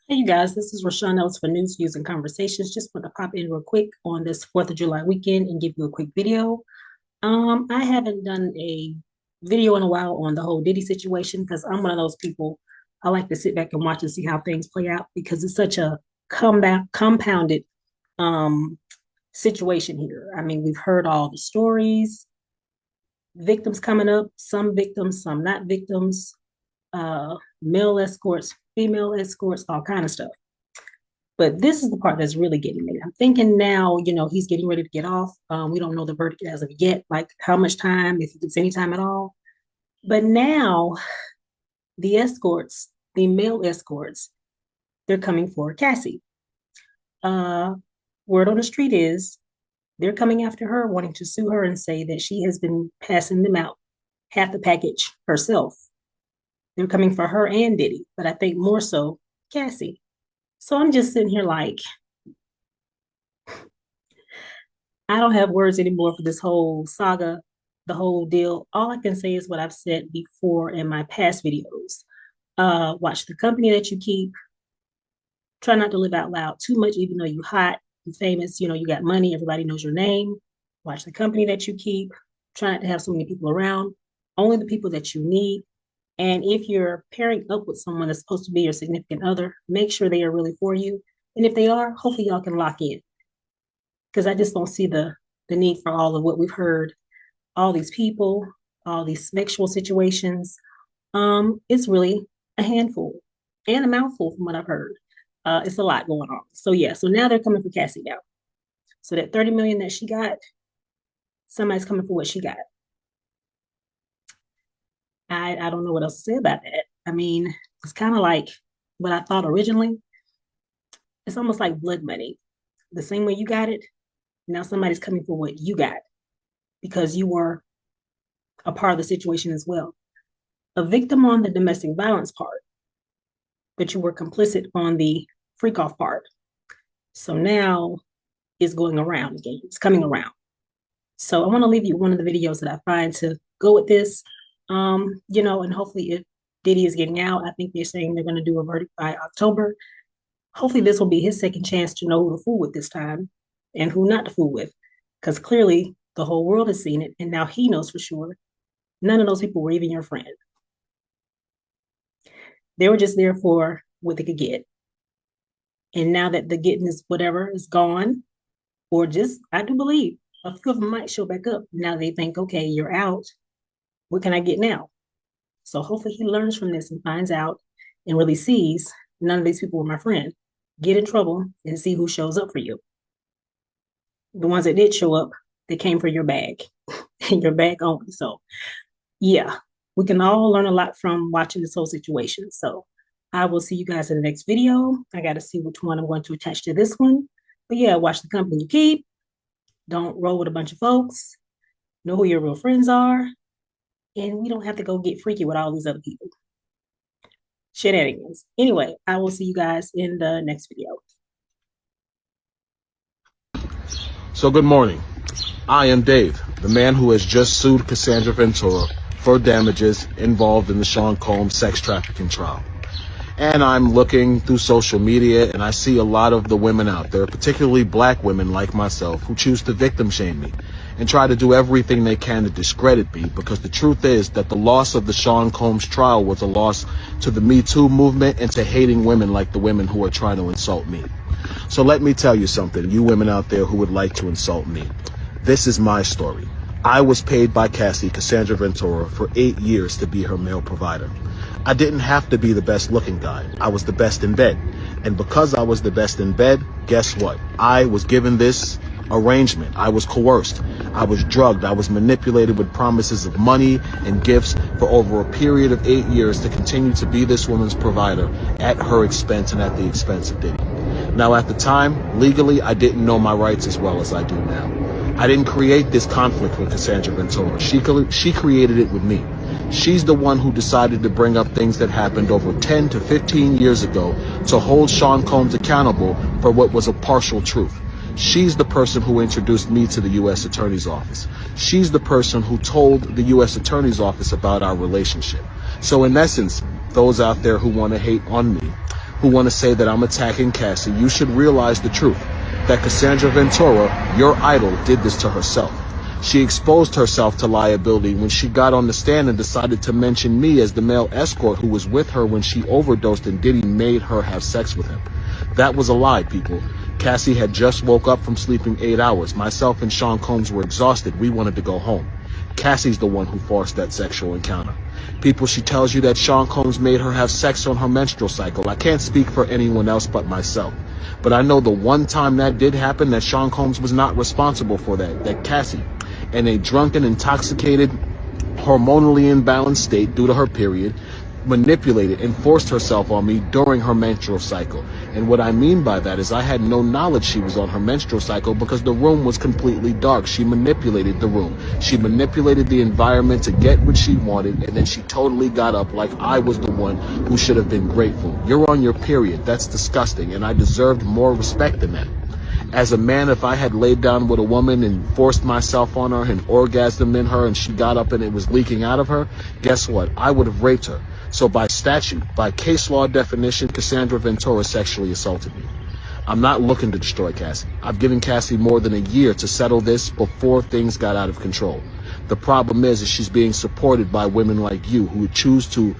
Hey, you guys, this is Rashawn Ellis for News, Views, and Conversations. Just want to pop in real quick on this 4th of July weekend and give you a quick video. I haven't done a video in a while on the whole Diddy situation because I'm one of those people. I like to sit back and watch and see how things play out because it's such a compounded um, situation here. I mean, we've heard all the stories, victims coming up, some victims, some not victims, male escorts, female escorts, all kind of stuff. But this is the part that's really getting me. I'm thinking now, he's getting ready to get off. We don't know the verdict as of yet, like how much time, if he gets any time at all. But now the escorts, the male escorts, they're coming for Cassie. Uh, Word on the street is they're coming after her, wanting to sue her and say that she has been passing them out half the package herself. They're coming for her and Diddy, but I think more so Cassie. So I'm just sitting here like, I don't have words anymore for this whole saga, the whole deal. All I can say is what I've said before in my past videos. Watch the company that you keep. Try not to live out loud too much, even though you're hot, you're famous, you got money, everybody knows your name. Watch the company that you keep. Try not to have so many people around. Only the people that you need. And if you're pairing up with someone that's supposed to be your significant other, make sure they are really for you. And if they are, hopefully y'all can lock in. Because I just don't see the need for all of what we've heard, all these people, all these sexual situations. It's really a handful and a mouthful from what I've heard. It's a lot going on. So yeah, so now they're coming for Cassie now. So that 30 million that she got, somebody's coming for what she got. I don't know what else to say about that. I mean, it's kind of like what I thought originally. It's almost like blood money. The same way you got it, now somebody's coming for what you got because you were a part of the situation as well. A victim on the domestic violence part, but you were complicit on the freak off part. So now it's going around again. It's coming around. So I want to leave you one of the videos that I find to go with this. And hopefully if Diddy is getting out, I think they're saying they're going to do a verdict by October. Hopefully this will be his second chance to know who to fool with this time and who not to fool with. Because clearly the whole world has seen it, and now he knows for sure none of those people were even your friend. They were just there for what they could get. And now that the getting is whatever is gone, or just, I do believe a few of them might show back up. Now they think, okay, you're out. What can I get now? So hopefully he learns from this and finds out and really sees none of these people were my friend. Get in trouble and see who shows up for you. The ones that did show up, they came for your bag and your bag only. So yeah, we can all learn a lot from watching this whole situation. So I will see you guys in the next video. I got to see which one I'm going to attach to this one. But yeah, watch the company you keep. Don't roll with a bunch of folks. Know who your real friends are. And we don't have to go get freaky with all these other people. Shenanigans. Anyway, I will see you guys in the next video. So good morning. I am Dave, the man who has just sued Cassandra Ventura for damages involved in the Sean Combs sex trafficking trial. And I'm looking through social media and I see a lot of the women out there, particularly black women like myself, who choose to victim shame me and try to do everything they can to discredit me, because the truth is that the loss of the Sean Combs trial was a loss to the Me Too movement and to hating women like the women who are trying to insult me. So let me tell you something, you women out there who would like to insult me. This is my story. I was paid by Cassie, Cassandra Ventura, for 8 years to be her male provider. I didn't have to be the best looking guy. I was the best in bed. And because I was the best in bed, guess what? I was given this arrangement. I was coerced. I was drugged. I was manipulated with promises of money and gifts for over a period of 8 years to continue to be this woman's provider at her expense and at the expense of Diddy. Now, at the time, legally, I didn't know my rights as well as I do now. I didn't create this conflict with Cassandra Ventura. She created it with me. She's the one who decided to bring up things that happened over 10 to 15 years ago to hold Sean Combs accountable for what was a partial truth. She's the person who introduced me to the U.S. Attorney's Office. She's the person who told the U.S. Attorney's Office about our relationship. So in essence, those out there who want to hate on me, who want to say that I'm attacking Cassie, you should realize the truth, that Cassandra Ventura, your idol, did this to herself. She exposed herself to liability when she got on the stand and decided to mention me as the male escort who was with her when she overdosed and Diddy made her have sex with him. That was a lie, people. Cassie had just woke up from sleeping 8 hours. Myself and Sean Combs were exhausted. We wanted to go home. Cassie's the one who forced that sexual encounter. People, she tells you that Sean Combs made her have sex on her menstrual cycle. I can't speak for anyone else but myself. But I know the one time that did happen, that Sean Combs was not responsible for that. That Cassie, in a drunken, intoxicated, hormonally imbalanced state due to her period, manipulated and forced herself on me during her menstrual cycle. And what I mean by that is I had no knowledge she was on her menstrual cycle because the room was completely dark. She manipulated the room. She manipulated the environment to get what she wanted, and then she totally got up like I was the one who should have been grateful. You're on your period. That's disgusting, and I deserved more respect than that. As a man, if I had laid down with a woman and forced myself on her and orgasmed in her and she got up and it was leaking out of her, guess what? I would have raped her. So by statute, by case law definition, Cassandra Ventura sexually assaulted me. I'm not looking to destroy Cassie. I've given Cassie more than a year to settle this before things got out of control. The problem is she's being supported by women like you who choose to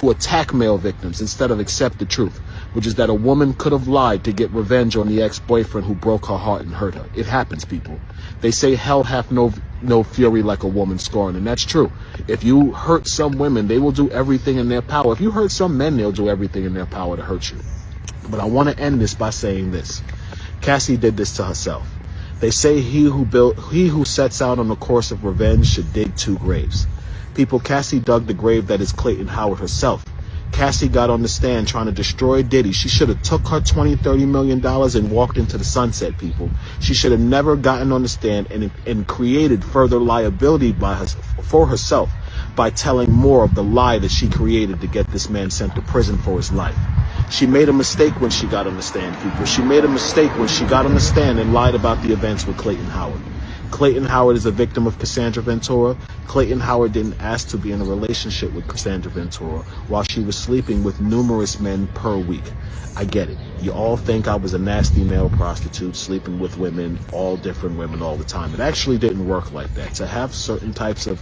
attack male victims instead of accept the truth, which is that a woman could have lied to get revenge on the ex-boyfriend who broke her heart and hurt her. It happens, people. They say hell hath no fury like a woman scorned, and that's true. If you hurt some women, they will do everything in their power. If you hurt some men, they'll do everything in their power to hurt you. But I want to end this by saying this. Cassie did this to herself. They say he who sets out on a course of revenge should dig 2 graves. People, Cassie dug the grave that is Clayton Howard herself. Cassie got on the stand trying to destroy Diddy. She should have took her $20-30 million and walked into the sunset, people. She should have never gotten on the stand and created further liability for herself by telling more of the lie that she created to get this man sent to prison for his life. She made a mistake when she got on the stand, people. She made a mistake when she got on the stand and lied about the events with Clayton Howard. Clayton Howard is a victim of Cassandra Ventura. Clayton Howard didn't ask to be in a relationship with Cassandra Ventura while she was sleeping with numerous men per week. I get it. You all think I was a nasty male prostitute sleeping with women, all different women all the time. It actually didn't work like that. To have certain types of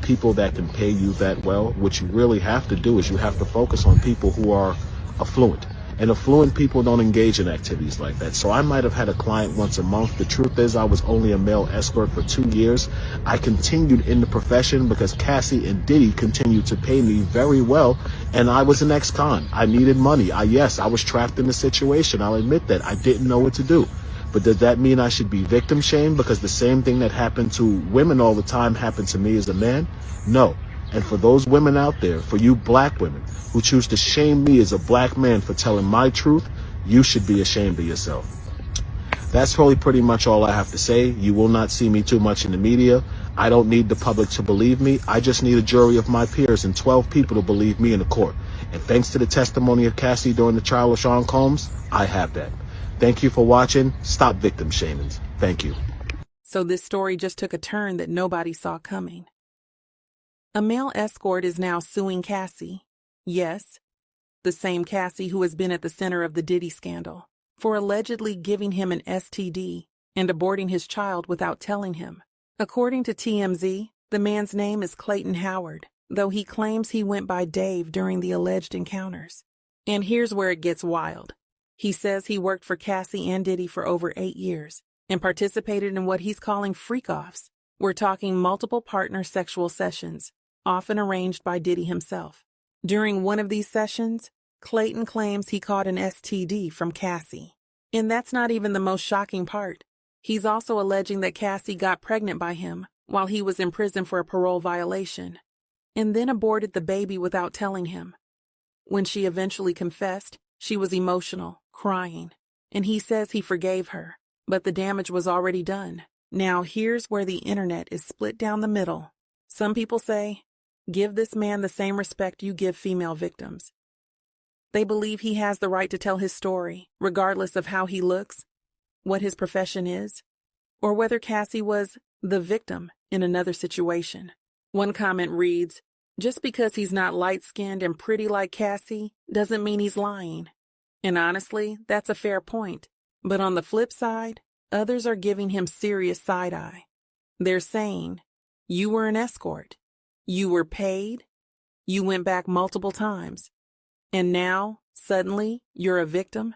people that can pay you that well, what you really have to do is you have to focus on people who are affluent. And affluent people don't engage in activities like that. So I might have had a client once a month. The truth is I was only a male escort for 2 years. I continued in the profession because Cassie and Diddy continued to pay me very well. And I was an ex-con. I needed money. Yes, I was trapped in the situation. I'll admit that. I didn't know what to do. But does that mean I should be victim shamed because the same thing that happened to women all the time happened to me as a man? No. And for those women out there, for you black women who choose to shame me as a black man for telling my truth, you should be ashamed of yourself. That's really pretty much all I have to say. You will not see me too much in the media. I don't need the public to believe me. I just need a jury of my peers and 12 people to believe me in the court. And thanks to the testimony of Cassie during the trial of Sean Combs, I have that. Thank you for watching. Stop victim shaming. Thank you. So this story just took a turn that nobody saw coming. A male escort is now suing Cassie. Yes, the same Cassie who has been at the center of the Diddy scandal, for allegedly giving him an STD and aborting his child without telling him. According to TMZ, the man's name is Clayton Howard, though he claims he went by Dave during the alleged encounters. And here's where it gets wild. He says he worked for Cassie and Diddy for over 8 years and participated in what he's calling freak-offs. We're talking multiple partner sexual sessions, often arranged by Diddy himself. During one of these sessions, Clayton claims he caught an STD from Cassie. And that's not even the most shocking part. He's also alleging that Cassie got pregnant by him while he was in prison for a parole violation, and then aborted the baby without telling him. When she eventually confessed, she was emotional, crying, and he says he forgave her, but the damage was already done. Now here's where the internet is split down the middle. Some people say, give this man the same respect you give female victims. They believe he has the right to tell his story, regardless of how he looks, what his profession is, or whether Cassie was the victim in another situation. One comment reads, just because he's not light-skinned and pretty like Cassie doesn't mean he's lying. And honestly, that's a fair point. But on the flip side, others are giving him serious side-eye. They're saying, you were an escort. You were paid. You went back multiple times. And now, suddenly, you're a victim?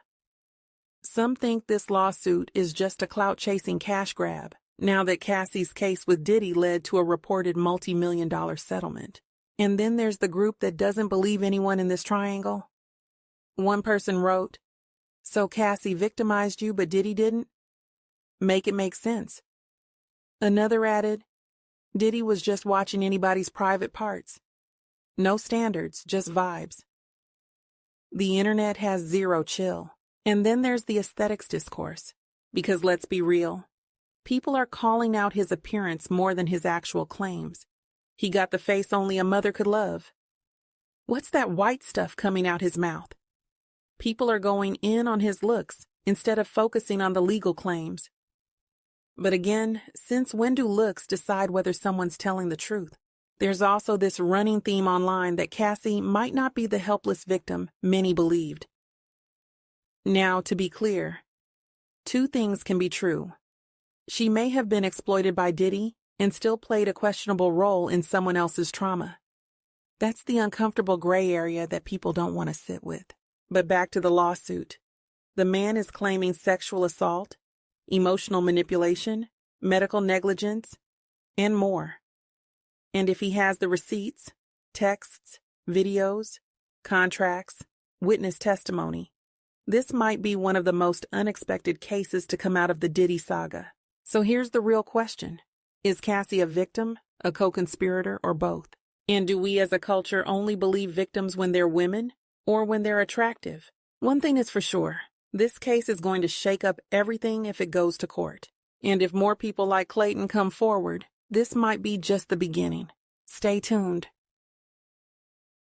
Some think this lawsuit is just a clout-chasing cash grab, now that Cassie's case with Diddy led to a reported multi-million-dollar settlement. And then there's the group that doesn't believe anyone in this triangle. One person wrote, "So Cassie victimized you, but Diddy didn't? Make it make sense." Another added, "Diddy was just watching anybody's private parts. No standards, just vibes." The internet has zero chill. And then there's the aesthetics discourse. Because let's be real, people are calling out his appearance more than his actual claims. He got the face only a mother could love. What's that white stuff coming out his mouth? People are going in on his looks instead of focusing on the legal claims. But again, since when do looks decide whether someone's telling the truth? There's also this running theme online that Cassie might not be the helpless victim many believed. Now, to be clear, two things can be true. She may have been exploited by Diddy and still played a questionable role in someone else's trauma. That's the uncomfortable gray area that people don't want to sit with. But back to the lawsuit. The man is claiming sexual assault, emotional manipulation, medical negligence, and more. And if he has the receipts, texts, videos, contracts, witness testimony, this might be one of the most unexpected cases to come out of the Diddy saga. So here's the real question. Is Cassie a victim, a co-conspirator, or both? And do we as a culture only believe victims when they're women or when they're attractive? One thing is for sure. This case is going to shake up everything if it goes to court. And if more people like Clayton come forward, this might be just the beginning. Stay tuned.